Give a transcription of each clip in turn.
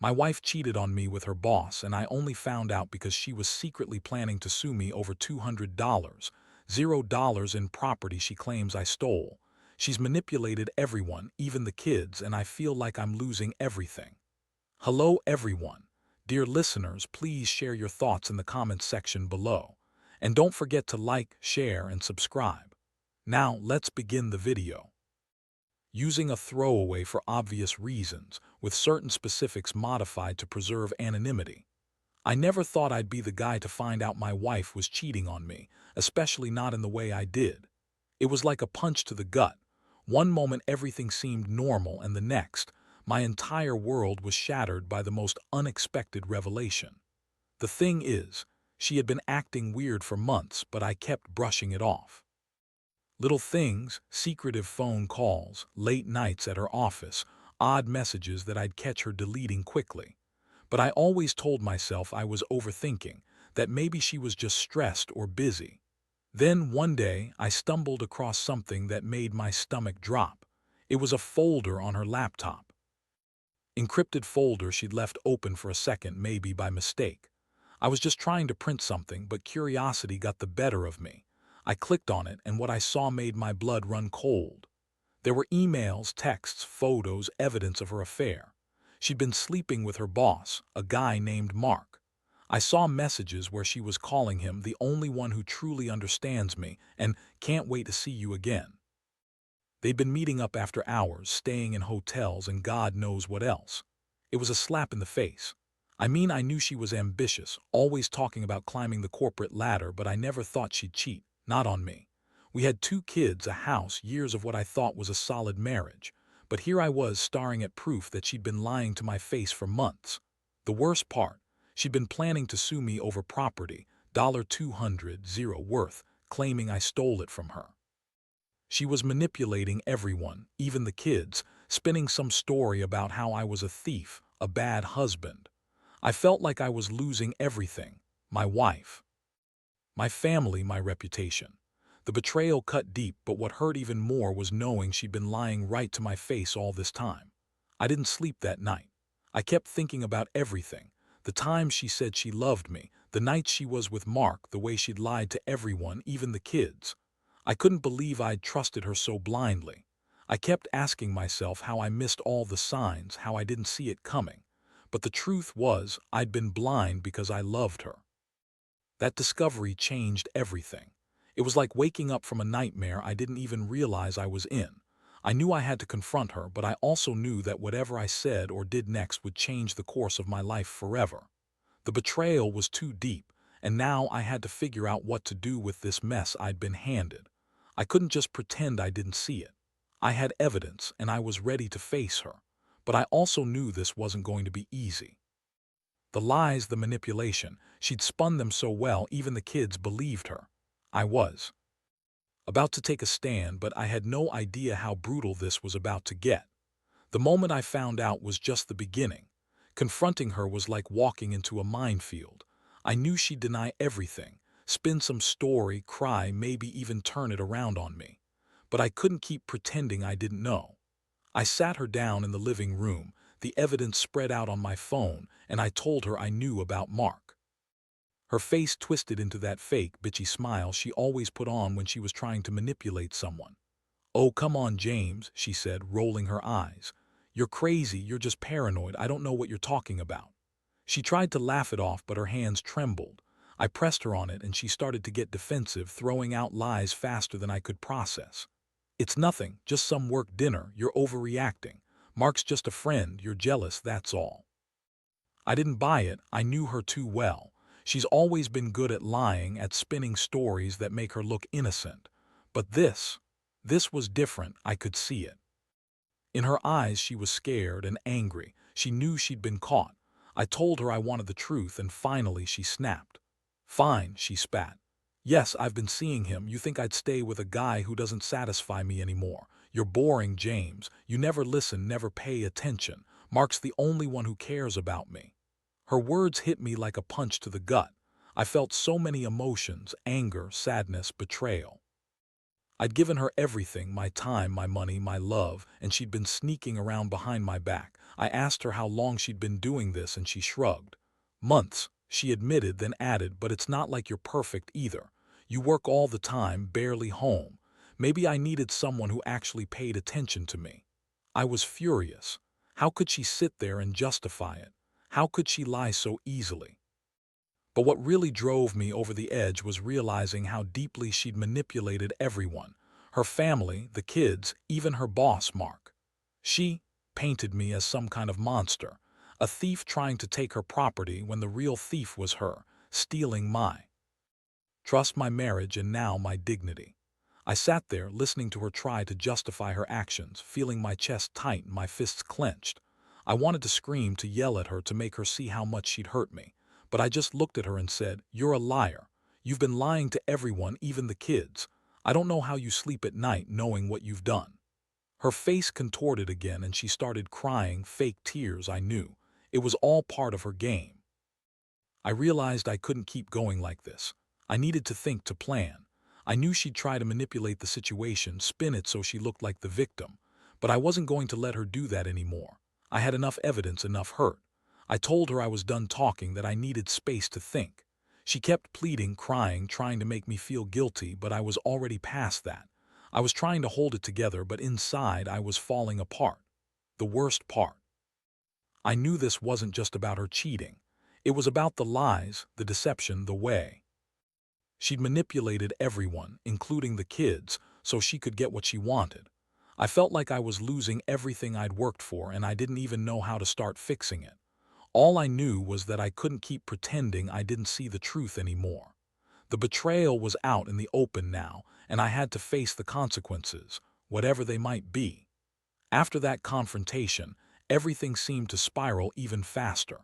My wife cheated on me with her boss, and I only found out because she was secretly planning to sue me over $200, $0 in property she claims I stole. She's manipulated everyone, even the kids, and I feel like I'm losing everything. Hello, everyone. Dear listeners, please share your thoughts in the comments section below. And don't forget to like, share, and subscribe. Now, let's begin the video. Using a throwaway for obvious reasons, with certain specifics modified to preserve anonymity. I never thought I'd be the guy to find out my wife was cheating on me, especially not in the way I did. It was like a punch to the gut. One moment everything seemed normal, and the next, my entire world was shattered by the most unexpected revelation. The thing is, she had been acting weird for months, but I kept brushing it off. Little things, secretive phone calls, late nights at her office, odd messages that I'd catch her deleting quickly. But I always told myself I was overthinking, that maybe she was just stressed or busy. Then one day, I stumbled across something that made my stomach drop. It was a folder on her laptop. Encrypted folder she'd left open for a second, maybe by mistake. I was just trying to print something, but curiosity got the better of me. I clicked on it, and what I saw made my blood run cold. There were emails, texts, photos, evidence of her affair. She'd been sleeping with her boss, a guy named Mark. I saw messages where she was calling him the only one who truly understands me and can't wait to see you again. They'd been meeting up after hours, staying in hotels, and God knows what else. It was a slap in the face. I mean, I knew she was ambitious, always talking about climbing the corporate ladder, but I never thought she'd cheat, not on me. We had 2 kids, a house, years of what I thought was a solid marriage. But here I was staring at proof that she'd been lying to my face for months. The worst part, she'd been planning to sue me over property, $200 worth, claiming I stole it from her. She was manipulating everyone, even the kids, spinning some story about how I was a thief, a bad husband. I felt like I was losing everything: my wife, my family, my reputation. The betrayal cut deep, but what hurt even more was knowing she'd been lying right to my face all this time. I didn't sleep that night. I kept thinking about everything: the times she said she loved me, the nights she was with Mark, the way she'd lied to everyone, even the kids. I couldn't believe I'd trusted her so blindly. I kept asking myself how I missed all the signs, how I didn't see it coming. But the truth was, I'd been blind because I loved her. That discovery changed everything. It was like waking up from a nightmare I didn't even realize I was in. I knew I had to confront her, but I also knew that whatever I said or did next would change the course of my life forever. The betrayal was too deep, and now I had to figure out what to do with this mess I'd been handed. I couldn't just pretend I didn't see it. I had evidence, and I was ready to face her. But I also knew this wasn't going to be easy. The lies, the manipulation, she'd spun them so well even the kids believed her. I was about to take a stand, but I had no idea how brutal this was about to get. The moment I found out was just the beginning. Confronting her was like walking into a minefield. I knew she'd deny everything, spin some story, cry, maybe even turn it around on me. But I couldn't keep pretending I didn't know. I sat her down in the living room, the evidence spread out on my phone, and I told her I knew about Mark. Her face twisted into that fake, bitchy smile she always put on when she was trying to manipulate someone. "Oh, come on, James," she said, rolling her eyes. "You're crazy, you're just paranoid, I don't know what you're talking about." She tried to laugh it off, but her hands trembled. I pressed her on it, and she started to get defensive, throwing out lies faster than I could process. "It's nothing, just some work dinner, you're overreacting. Mark's just a friend, you're jealous, that's all." I didn't buy it, I knew her too well. She's always been good at lying, at spinning stories that make her look innocent. But this was different, I could see it. In her eyes she was scared and angry. She knew she'd been caught. I told her I wanted the truth, and finally she snapped. "Fine," she spat. "Yes, I've been seeing him. You think I'd stay with a guy who doesn't satisfy me anymore? You're boring, James. You never listen, never pay attention. Mark's the only one who cares about me." Her words hit me like a punch to the gut. I felt so many emotions: anger, sadness, betrayal. I'd given her everything, my time, my money, my love, and she'd been sneaking around behind my back. I asked her how long she'd been doing this, and she shrugged. Months, she admitted, then added, but it's not like you're perfect either. You work all the time, barely home. Maybe I needed someone who actually paid attention to me. I was furious. How could she sit there and justify it? How could she lie so easily? But what really drove me over the edge was realizing how deeply she'd manipulated everyone. Her family, the kids, even her boss, Mark. She painted me as some kind of monster, a thief trying to take her property when the real thief was her, stealing my trust, my marriage, and now my dignity. I sat there listening to her try to justify her actions, feeling my chest tighten, my fists clenched. I wanted to scream, to yell at her, to make her see how much she'd hurt me. But I just looked at her and said, "You're a liar. You've been lying to everyone, even the kids. I don't know how you sleep at night knowing what you've done." Her face contorted again and she started crying, fake tears, I knew. It was all part of her game. I realized I couldn't keep going like this. I needed to think, to plan. I knew she'd try to manipulate the situation, spin it so she looked like the victim. But I wasn't going to let her do that anymore. I had enough evidence, enough hurt. I told her I was done talking, that I needed space to think. She kept pleading, crying, trying to make me feel guilty, but I was already past that. I was trying to hold it together, but inside I was falling apart. The worst part. I knew this wasn't just about her cheating. It was about the lies, the deception, the way she'd manipulated everyone, including the kids, so she could get what she wanted. I felt like I was losing everything I'd worked for, and I didn't even know how to start fixing it. All I knew was that I couldn't keep pretending I didn't see the truth anymore. The betrayal was out in the open now, and I had to face the consequences, whatever they might be. After that confrontation, everything seemed to spiral even faster.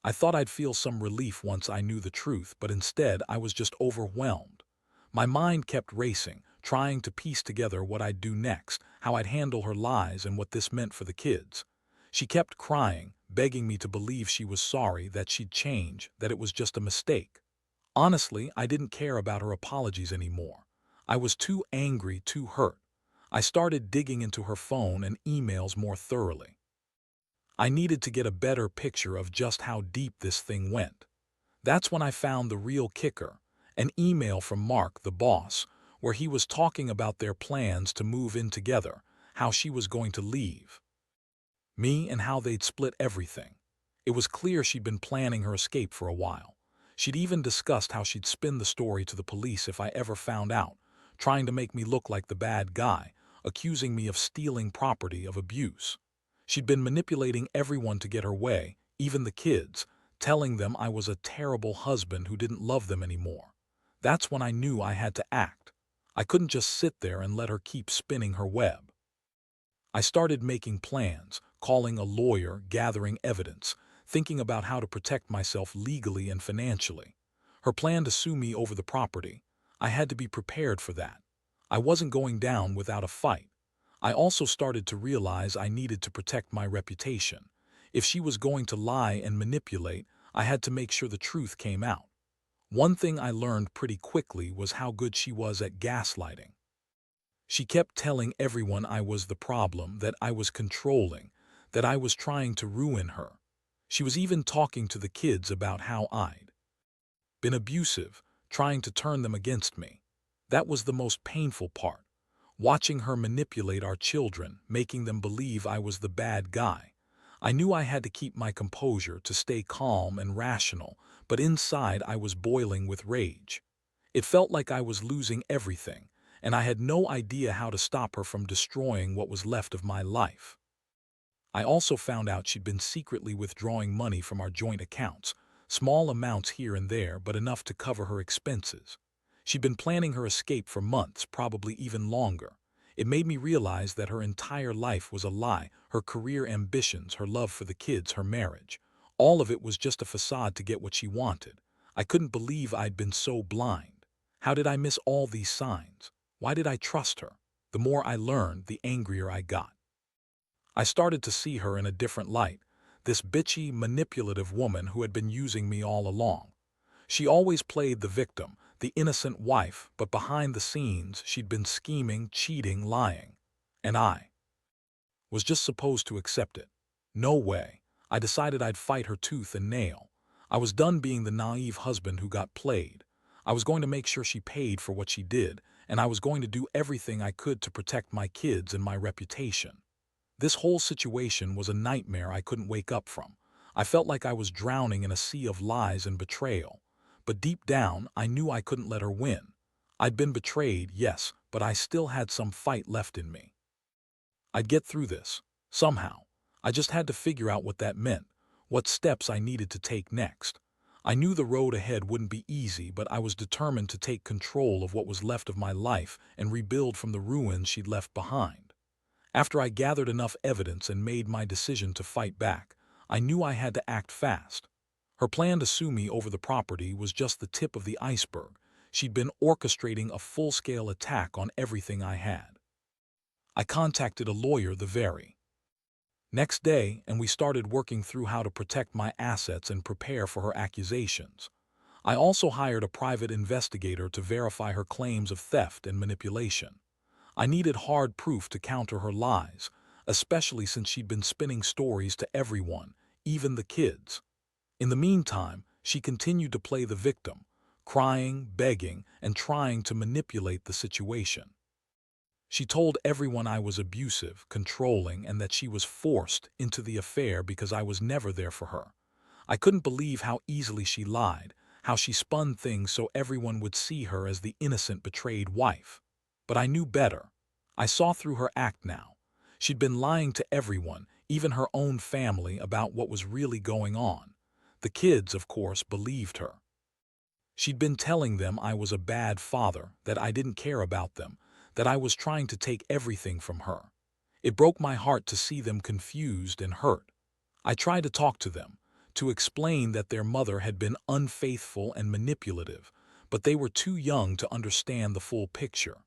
I thought I'd feel some relief once I knew the truth, but instead I was just overwhelmed. My mind kept racing, trying to piece together what I'd do next, how I'd handle her lies and what this meant for the kids. She kept crying, begging me to believe she was sorry, that she'd change, that it was just a mistake. Honestly, I didn't care about her apologies anymore. I was too angry, too hurt. I started digging into her phone and emails more thoroughly. I needed to get a better picture of just how deep this thing went. That's when I found the real kicker, an email from Mark, the boss, where he was talking about their plans to move in together, how she was going to leave me, and how they'd split everything. It was clear she'd been planning her escape for a while. She'd even discussed how she'd spin the story to the police if I ever found out, trying to make me look like the bad guy, accusing me of stealing property, of abuse. She'd been manipulating everyone to get her way, even the kids, telling them I was a terrible husband who didn't love them anymore. That's when I knew I had to act. I couldn't just sit there and let her keep spinning her web. I started making plans, calling a lawyer, gathering evidence, thinking about how to protect myself legally and financially. Her plan to sue me over the property. I had to be prepared for that. I wasn't going down without a fight. I also started to realize I needed to protect my reputation. If she was going to lie and manipulate, I had to make sure the truth came out. One thing I learned pretty quickly was how good she was at gaslighting. She kept telling everyone I was the problem, that I was controlling, that I was trying to ruin her. She was even talking to the kids about how I'd been abusive, trying to turn them against me. That was the most painful part, watching her manipulate our children, making them believe I was the bad guy. I knew I had to keep my composure, to stay calm and rational, but inside I was boiling with rage. It felt like I was losing everything, and I had no idea how to stop her from destroying what was left of my life. I also found out she'd been secretly withdrawing money from our joint accounts, small amounts here and there, but enough to cover her expenses. She'd been planning her escape for months, probably even longer. It made me realize that her entire life was a lie, her career ambitions, her love for the kids, her marriage. All of it was just a facade to get what she wanted. I couldn't believe I'd been so blind. How did I miss all these signs? Why did I trust her? The more I learned, the angrier I got. I started to see her in a different light, this bitchy, manipulative woman who had been using me all along. She always played the victim, the innocent wife, but behind the scenes she'd been scheming, cheating, lying. And I was just supposed to accept it. No way. I decided I'd fight her tooth and nail. I was done being the naive husband who got played. I was going to make sure she paid for what she did, and I was going to do everything I could to protect my kids and my reputation. This whole situation was a nightmare I couldn't wake up from. I felt like I was drowning in a sea of lies and betrayal. But deep down, I knew I couldn't let her win. I'd been betrayed, yes, but I still had some fight left in me. I'd get through this, somehow. I just had to figure out what that meant, what steps I needed to take next. I knew the road ahead wouldn't be easy, but I was determined to take control of what was left of my life and rebuild from the ruins she'd left behind. After I gathered enough evidence and made my decision to fight back, I knew I had to act fast. Her plan to sue me over the property was just the tip of the iceberg. She'd been orchestrating a full-scale attack on everything I had. I contacted a lawyer the very next day, and we started working through how to protect my assets and prepare for her accusations. I also hired a private investigator to verify her claims of theft and manipulation. I needed hard proof to counter her lies, especially since she'd been spinning stories to everyone, even the kids. In the meantime, she continued to play the victim, crying, begging, and trying to manipulate the situation. She told everyone I was abusive, controlling, and that she was forced into the affair because I was never there for her. I couldn't believe how easily she lied, how she spun things so everyone would see her as the innocent, betrayed wife. But I knew better. I saw through her act now. She'd been lying to everyone, even her own family, about what was really going on. The kids, of course, believed her. She'd been telling them I was a bad father, that I didn't care about them, that I was trying to take everything from her. It broke my heart to see them confused and hurt. I tried to talk to them, to explain that their mother had been unfaithful and manipulative, but they were too young to understand the full picture.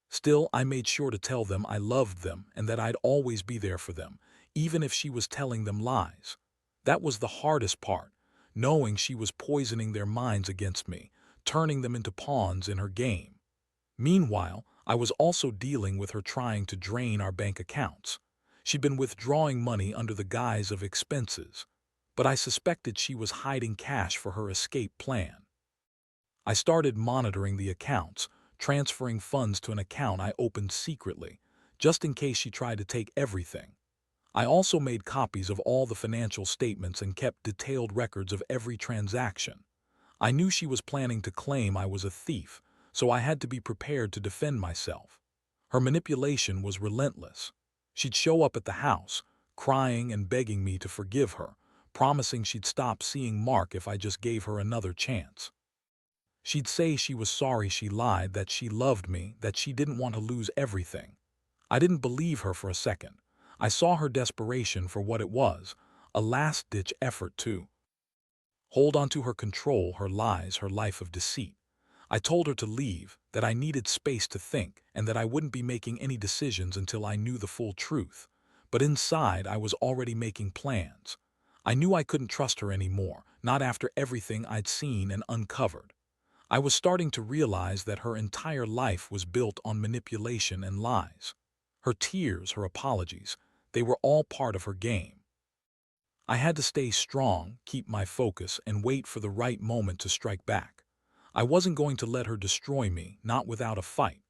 Still, I made sure to tell them I loved them and that I'd always be there for them, even if she was telling them lies. That was the hardest part, knowing she was poisoning their minds against me, turning them into pawns in her game. Meanwhile, I was also dealing with her trying to drain our bank accounts. She'd been withdrawing money under the guise of expenses, but I suspected she was hiding cash for her escape plan. I started monitoring the accounts, transferring funds to an account I opened secretly, just in case she tried to take everything. I also made copies of all the financial statements and kept detailed records of every transaction. I knew she was planning to claim I was a thief, so I had to be prepared to defend myself. Her manipulation was relentless. She'd show up at the house, crying and begging me to forgive her, promising she'd stop seeing Mark if I just gave her another chance. She'd say she was sorry she lied, that she loved me, that she didn't want to lose everything. I didn't believe her for a second. I saw her desperation for what it was, a last-ditch effort to hold on to her control, her lies, her life of deceit. I told her to leave, that I needed space to think, and that I wouldn't be making any decisions until I knew the full truth. But inside, I was already making plans. I knew I couldn't trust her anymore, not after everything I'd seen and uncovered. I was starting to realize that her entire life was built on manipulation and lies. Her tears, her apologies, they were all part of her game. I had to stay strong, keep my focus, and wait for the right moment to strike back. I wasn't going to let her destroy me, not without a fight.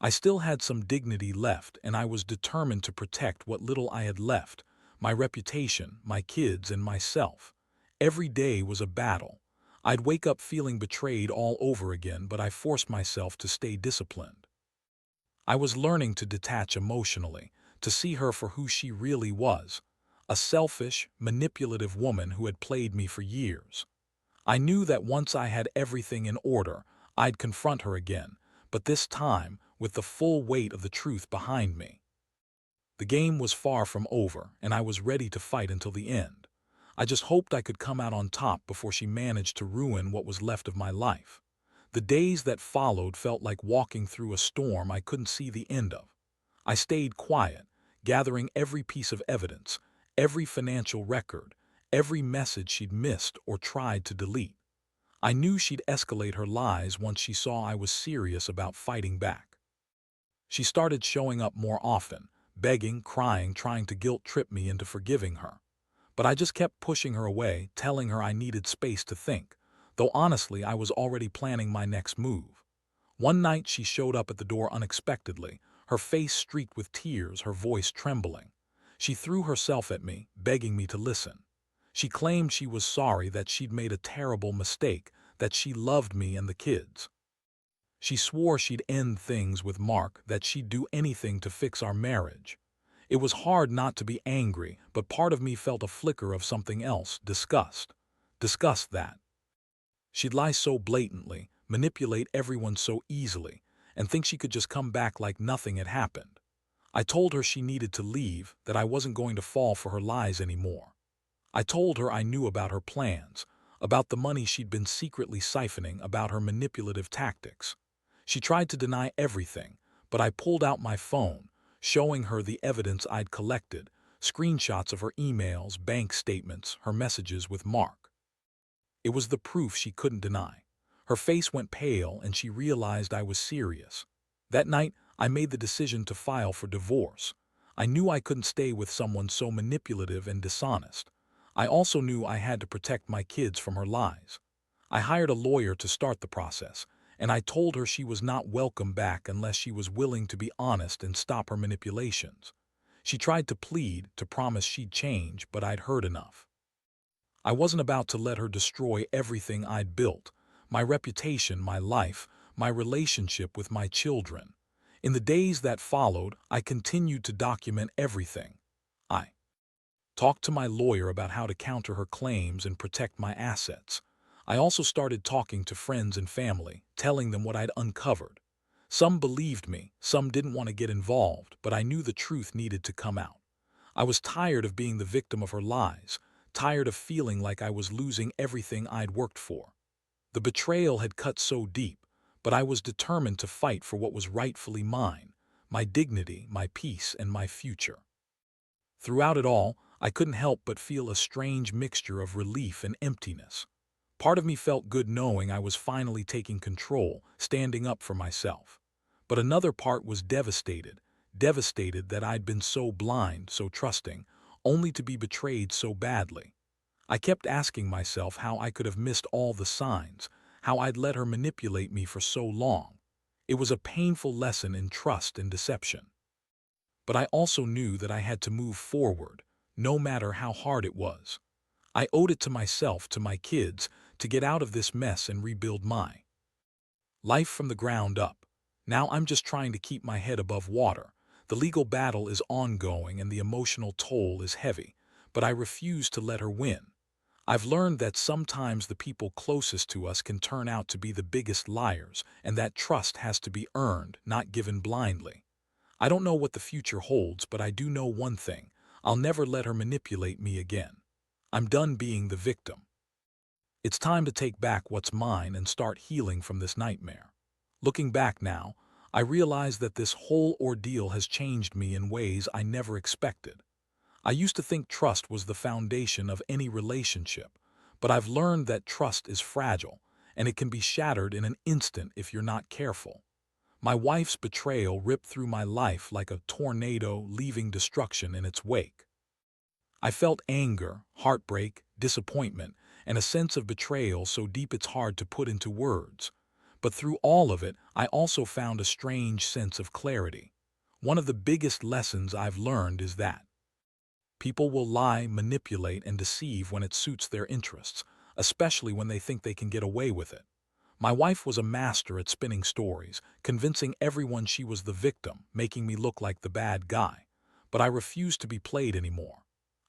I still had some dignity left, and I was determined to protect what little I had left, my reputation, my kids, and myself. Every day was a battle. I'd wake up feeling betrayed all over again, but I forced myself to stay disciplined. I was learning to detach emotionally, to see her for who she really was, a selfish, manipulative woman who had played me for years. I knew that once I had everything in order, I'd confront her again, but this time with the full weight of the truth behind me. The game was far from over, and I was ready to fight until the end. I just hoped I could come out on top before she managed to ruin what was left of my life. The days that followed felt like walking through a storm I couldn't see the end of. I stayed quiet, gathering every piece of evidence, every financial record, every message she'd missed or tried to delete. I knew she'd escalate her lies once she saw I was serious about fighting back. She started showing up more often, begging, crying, trying to guilt-trip me into forgiving her. But I just kept pushing her away, telling her I needed space to think, though honestly I was already planning my next move. One night she showed up at the door unexpectedly, her face streaked with tears, her voice trembling. She threw herself at me, begging me to listen. She claimed she was sorry, that she'd made a terrible mistake, that she loved me and the kids. She swore she'd end things with Mark, that she'd do anything to fix our marriage. It was hard not to be angry, but part of me felt a flicker of something else, disgust. Disgust that she'd lie so blatantly, manipulate everyone so easily, and think she could just come back like nothing had happened. I told her she needed to leave, that I wasn't going to fall for her lies anymore. I told her I knew about her plans, about the money she'd been secretly siphoning, about her manipulative tactics. She tried to deny everything, but I pulled out my phone, showing her the evidence I'd collected, screenshots of her emails, bank statements, her messages with Mark. It was the proof she couldn't deny. Her face went pale and she realized I was serious. That night, I made the decision to file for divorce. I knew I couldn't stay with someone so manipulative and dishonest. I also knew I had to protect my kids from her lies. I hired a lawyer to start the process, and I told her she was not welcome back unless she was willing to be honest and stop her manipulations. She tried to plead, to promise she'd change, but I'd heard enough. I wasn't about to let her destroy everything I'd built, my reputation, my life, my relationship with my children. In the days that followed, I continued to document everything. I talked to my lawyer about how to counter her claims and protect my assets. I also started talking to friends and family, telling them what I'd uncovered. Some believed me, some didn't want to get involved, but I knew the truth needed to come out. I was tired of being the victim of her lies, tired of feeling like I was losing everything I'd worked for. The betrayal had cut so deep, but I was determined to fight for what was rightfully mine, my dignity, my peace, and my future. Throughout it all, I couldn't help but feel a strange mixture of relief and emptiness. Part of me felt good knowing I was finally taking control, standing up for myself. But another part was devastated, devastated that I'd been so blind, so trusting, only to be betrayed so badly. I kept asking myself how I could have missed all the signs, how I'd let her manipulate me for so long. It was a painful lesson in trust and deception. But I also knew that I had to move forward, no matter how hard it was. I owed it to myself, to my kids, to get out of this mess and rebuild my life from the ground up. Now I'm just trying to keep my head above water. The legal battle is ongoing and the emotional toll is heavy, but I refuse to let her win. I've learned that sometimes the people closest to us can turn out to be the biggest liars, and that trust has to be earned, not given blindly. I don't know what the future holds, but I do know one thing: I'll never let her manipulate me again. I'm done being the victim. It's time to take back what's mine and start healing from this nightmare. Looking back now, I realize that this whole ordeal has changed me in ways I never expected. I used to think trust was the foundation of any relationship, but I've learned that trust is fragile, and it can be shattered in an instant if you're not careful. My wife's betrayal ripped through my life like a tornado, leaving destruction in its wake. I felt anger, heartbreak, disappointment, and a sense of betrayal so deep it's hard to put into words. But through all of it, I also found a strange sense of clarity. One of the biggest lessons I've learned is that people will lie, manipulate, and deceive when it suits their interests, especially when they think they can get away with it. My wife was a master at spinning stories, convincing everyone she was the victim, making me look like the bad guy. But I refused to be played anymore.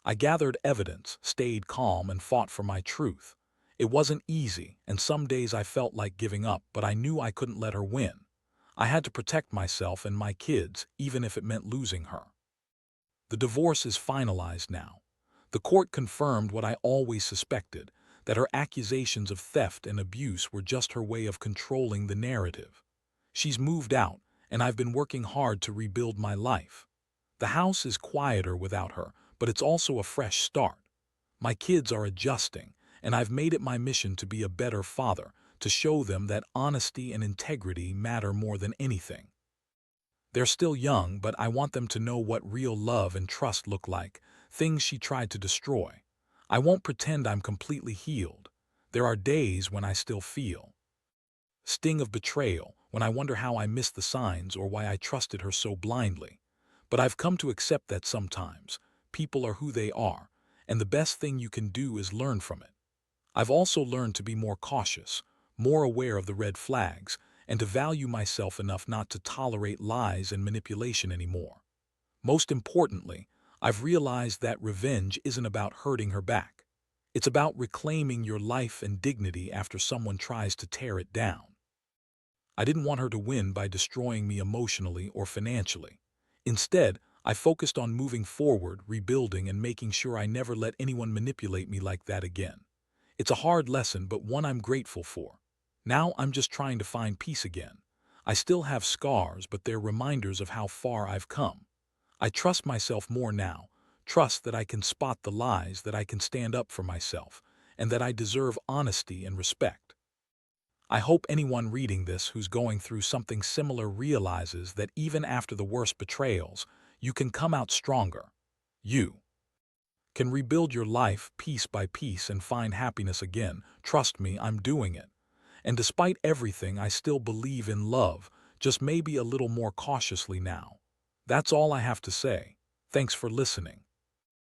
I gathered evidence, stayed calm, and fought for my truth. It wasn't easy, and some days I felt like giving up, but I knew I couldn't let her win. I had to protect myself and my kids, even if it meant losing her. The divorce is finalized now. The court confirmed what I always suspected, that her accusations of theft and abuse were just her way of controlling the narrative. She's moved out, and I've been working hard to rebuild my life. The house is quieter without her, but it's also a fresh start. My kids are adjusting, and I've made it my mission to be a better father, to show them that honesty and integrity matter more than anything. They're still young, but I want them to know what real love and trust look like, things she tried to destroy. I won't pretend I'm completely healed. There are days when I still feel sting of betrayal, when I wonder how I missed the signs or why I trusted her so blindly. But I've come to accept that sometimes people are who they are, and the best thing you can do is learn from it. I've also learned to be more cautious, more aware of the red flags, and to value myself enough not to tolerate lies and manipulation anymore. Most importantly, I've realized that revenge isn't about hurting her back. It's about reclaiming your life and dignity after someone tries to tear it down. I didn't want her to win by destroying me emotionally or financially. Instead, I focused on moving forward, rebuilding, and making sure I never let anyone manipulate me like that again. It's a hard lesson, but one I'm grateful for. Now I'm just trying to find peace again. I still have scars, but they're reminders of how far I've come. I trust myself more now, trust that I can spot the lies, that I can stand up for myself, and that I deserve honesty and respect. I hope anyone reading this who's going through something similar realizes that even after the worst betrayals, you can come out stronger. You can rebuild your life piece by piece and find happiness again. Trust me, I'm doing it. And despite everything, I still believe in love, just maybe a little more cautiously now. That's all I have to say. Thanks for listening.